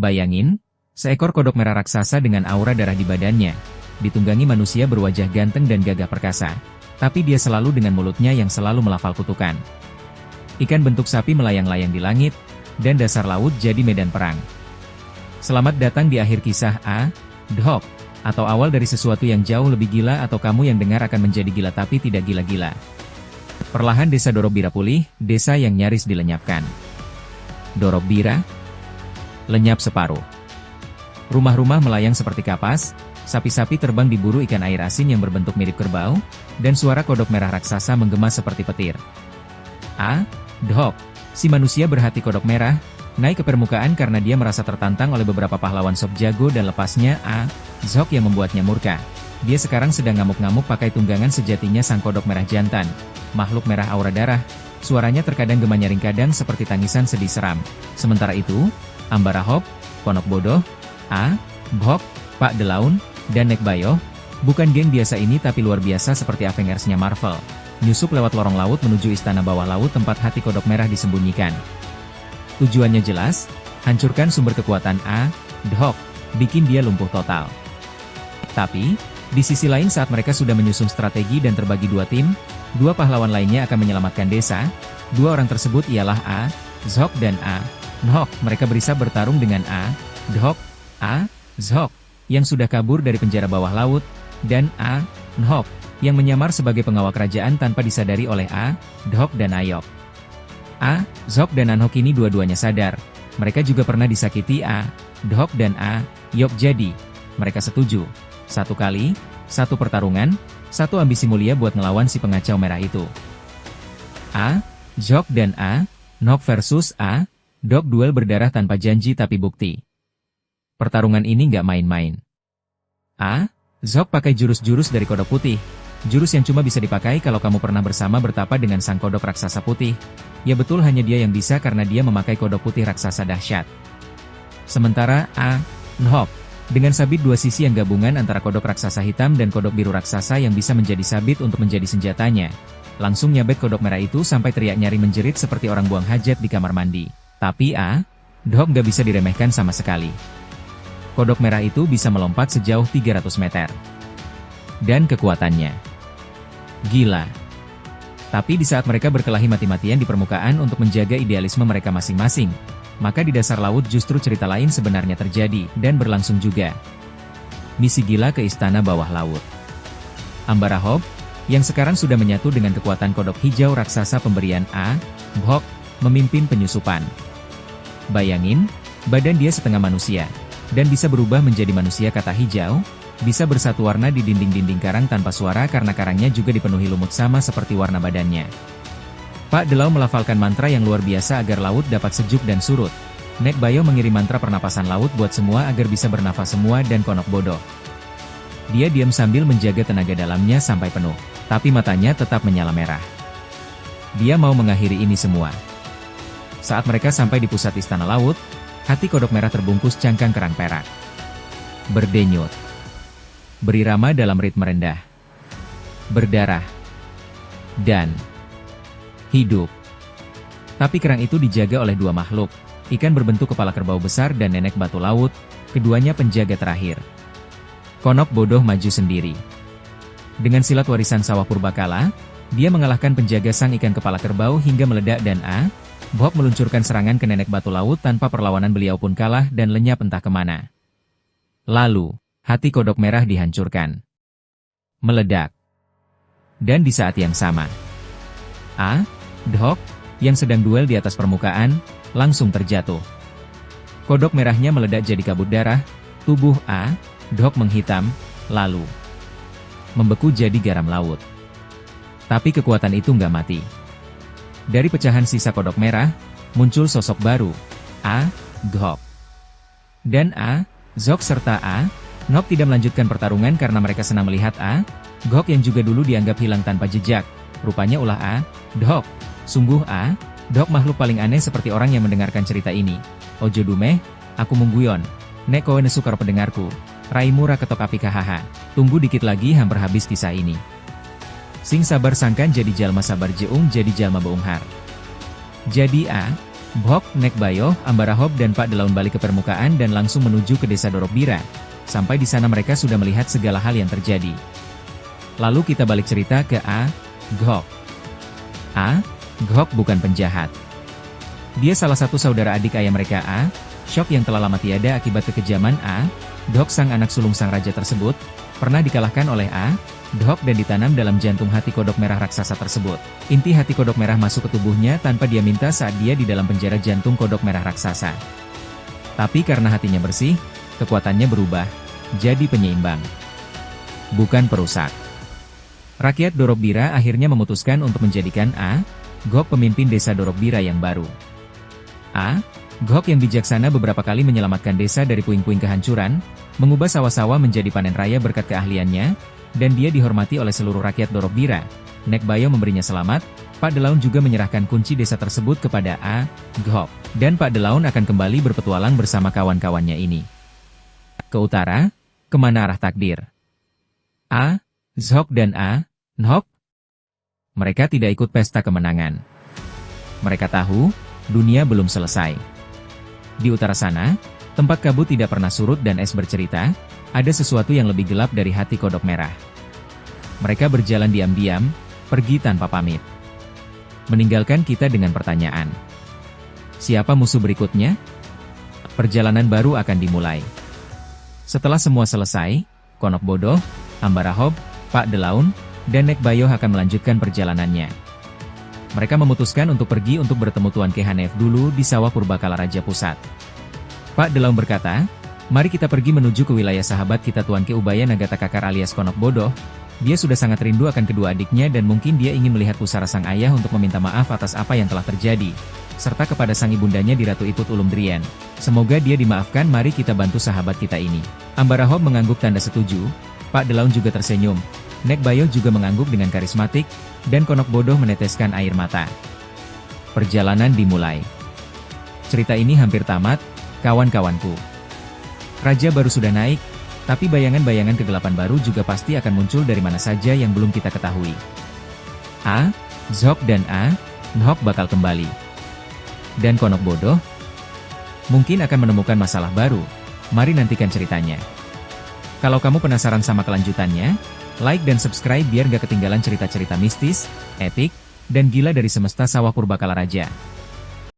Bayangin, seekor kodok merah raksasa dengan aura darah di badannya, ditunggangi manusia berwajah ganteng dan gagah perkasa. Tapi dia selalu dengan mulutnya yang selalu melafal kutukan. Ikan bentuk sapi melayang-layang di langit, dan dasar laut jadi medan perang. Selamat datang di akhir kisah Dhok, atau awal dari sesuatu yang jauh lebih gila atau kamu yang dengar akan menjadi gila tapi tidak gila-gila. Perlahan desa Dorobira pulih, desa yang nyaris dilenyapkan. Dorobira lenyap separuh. Rumah-rumah melayang seperti kapas, sapi-sapi terbang diburu ikan air asin yang berbentuk mirip kerbau, dan suara kodok merah raksasa menggema seperti petir. Dhok, si manusia berhati kodok merah, naik ke permukaan karena dia merasa tertantang oleh beberapa pahlawan sok jago dan lepasnya Dhok yang membuatnya murka. Dia sekarang sedang ngamuk-ngamuk pakai tunggangan sejatinya sang kodok merah jantan, makhluk merah aura darah. Suaranya terkadang gema nyaring kadang seperti tangisan sedih seram. Sementara itu, Ambarahop, Ponok Bodoh, Bhok, Pak Delaun, dan Nek Bayo, bukan geng biasa ini tapi luar biasa seperti Avengers-nya Marvel. Nyusup lewat lorong laut menuju istana bawah laut tempat hati kodok merah disembunyikan. Tujuannya jelas, hancurkan sumber kekuatan Dhok, bikin dia lumpuh total. Tapi, di sisi lain saat mereka sudah menyusun strategi dan terbagi dua tim, dua pahlawan lainnya akan menyelamatkan desa. Dua orang tersebut ialah Dhok dan Nhok. Mereka berisap bertarung dengan Dhok, Dhok, yang sudah kabur dari penjara bawah laut, dan Nhok, yang menyamar sebagai pengawal kerajaan tanpa disadari oleh Dhok dan Ayok. Dhok dan Nhok ini dua-duanya sadar, mereka juga pernah disakiti Dhok dan Ayok jadi, mereka setuju. Satu kali, satu pertarungan, satu ambisi mulia buat ngelawan si pengacau merah itu. Dhok dan Nhok versus Dhok, duel berdarah tanpa janji tapi bukti. Pertarungan ini nggak main-main. Dhok pakai jurus-jurus dari kodok putih. Jurus yang cuma bisa dipakai kalau kamu pernah bersama bertapa dengan sang kodok raksasa putih. Ya betul hanya dia yang bisa karena dia memakai kodok putih raksasa dahsyat. Sementara Nhok, dengan sabit dua sisi yang gabungan antara kodok raksasa hitam dan kodok biru raksasa yang bisa menjadi sabit untuk menjadi senjatanya. Langsung nyabet kodok merah itu sampai teriak nyari menjerit seperti orang buang hajat di kamar mandi. Tapi Dhok nggak bisa diremehkan sama sekali. Kodok merah itu bisa melompat sejauh 300 meter. Dan kekuatannya gila. Tapi di saat mereka berkelahi mati-matian di permukaan untuk menjaga idealisme mereka masing-masing, maka di dasar laut justru cerita lain sebenarnya terjadi, dan berlangsung juga. Misi gila ke istana bawah laut. Ambarahop, yang sekarang sudah menyatu dengan kekuatan kodok hijau raksasa pemberian Bhok, memimpin penyusupan. Bayangin, badan dia setengah manusia, dan bisa berubah menjadi manusia kata hijau, bisa bersatu warna di dinding-dinding karang tanpa suara karena karangnya juga dipenuhi lumut sama seperti warna badannya. Pak Delau melafalkan mantra yang luar biasa agar laut dapat sejuk dan surut. Nek Bayo mengirim mantra pernapasan laut buat semua agar bisa bernafas semua dan Ponok Bodoh. Dia diam sambil menjaga tenaga dalamnya sampai penuh, tapi matanya tetap menyala merah. Dia mau mengakhiri ini semua. Saat mereka sampai di pusat istana laut, hati kodok merah terbungkus cangkang kerang perak. Berdenyut. Berirama dalam ritme rendah. Berdarah. Dan hidup. Tapi kerang itu dijaga oleh dua makhluk, ikan berbentuk kepala kerbau besar dan nenek batu laut, keduanya penjaga terakhir. Ponok Bodoh maju sendiri. Dengan silat warisan sawah purbakala, dia mengalahkan penjaga sang ikan kepala kerbau hingga meledak dan Bhok meluncurkan serangan ke nenek batu laut tanpa perlawanan beliau pun kalah dan lenyap entah kemana. Lalu, hati kodok merah dihancurkan. Meledak. Dan di saat yang sama, Dhok, yang sedang duel di atas permukaan, langsung terjatuh. Kodok merahnya meledak jadi kabut darah, tubuh Dhok menghitam, lalu membeku jadi garam laut. Tapi kekuatan itu nggak mati. Dari pecahan sisa kodok merah, muncul sosok baru, Dhok. Dan Dhok serta Nhok tidak melanjutkan pertarungan karena mereka senang melihat Dhok yang juga dulu dianggap hilang tanpa jejak. Rupanya ulah Dhok. Sungguh Dhok makhluk paling aneh seperti orang yang mendengarkan cerita ini. Ojo dumeh, aku mungguyon. Nek kowe nesu karo pendengarku. Raimu ra ketok api kahaha. Tunggu dikit lagi hampir habis kisah ini. Sing sabar sangkan jadi jalma sabar jeung jadi jalma beunghar. Jadi Bhok, Nekbayo, Ambarahob dan Pak Delaun balik ke permukaan dan langsung menuju ke desa Dorokbira. Sampai di sana mereka sudah melihat segala hal yang terjadi. Lalu kita balik cerita ke Ghok. Ghok bukan penjahat. Dia salah satu saudara adik ayah mereka Syok yang telah lama tiada akibat kekejaman Ghok sang anak sulung sang raja tersebut, pernah dikalahkan oleh Ghok dan ditanam dalam jantung hati kodok merah raksasa tersebut. Inti hati kodok merah masuk ke tubuhnya tanpa dia minta saat dia di dalam penjara jantung kodok merah raksasa. Tapi karena hatinya bersih, kekuatannya berubah, jadi penyeimbang, bukan perusak. Rakyat Dorokbira akhirnya memutuskan untuk menjadikan Ghok pemimpin desa Dorokbira yang baru. Ghok yang bijaksana beberapa kali menyelamatkan desa dari puing-puing kehancuran, mengubah sawah-sawah menjadi panen raya berkat keahliannya, dan dia dihormati oleh seluruh rakyat Dorokbira. Nekbayo memberinya selamat, Pak Delaun juga menyerahkan kunci desa tersebut kepada Ghok, dan Pak Delaun akan kembali berpetualang bersama kawan-kawannya ini. Ke utara, kemana arah takdir? Zhok dan Nhok? Mereka tidak ikut pesta kemenangan. Mereka tahu, dunia belum selesai. Di utara sana, tempat kabut tidak pernah surut dan es bercerita, ada sesuatu yang lebih gelap dari hati kodok merah. Mereka berjalan diam-diam, pergi tanpa pamit. Meninggalkan kita dengan pertanyaan. Siapa musuh berikutnya? Perjalanan baru akan dimulai. Setelah semua selesai, Konok Bodoh, Ambarahob, Pak Delaun, dan Nekbayo akan melanjutkan perjalanannya. Mereka memutuskan untuk pergi untuk bertemu Tuan Kehanev dulu di sawah Purbakala Raja Pusat. Pak Delaun berkata, "Mari kita pergi menuju ke wilayah sahabat kita Tuan Ke Ubaya Nagata Kakar alias Konok Bodoh. Dia sudah sangat rindu akan kedua adiknya dan mungkin dia ingin melihat pusara sang ayah untuk meminta maaf atas apa yang telah terjadi, serta kepada sang ibundanya di Ratu Iput Ulumdrian. Semoga dia dimaafkan, mari kita bantu sahabat kita ini." Ambarahob mengangguk tanda setuju, Pak Delaun juga tersenyum, Nekbayo juga mengangguk dengan karismatik, dan Konok Bodoh meneteskan air mata. Perjalanan dimulai. Cerita ini hampir tamat, kawan-kawanku. Raja baru sudah naik, tapi bayangan-bayangan kegelapan baru juga pasti akan muncul dari mana saja yang belum kita ketahui. Zhok dan Nhok bakal kembali. Dan Konok Bodoh mungkin akan menemukan masalah baru. Mari nantikan ceritanya. Kalau kamu penasaran sama kelanjutannya, like dan subscribe biar gak ketinggalan cerita-cerita mistis, epik, dan gila dari semesta sawah Purbakala Raja.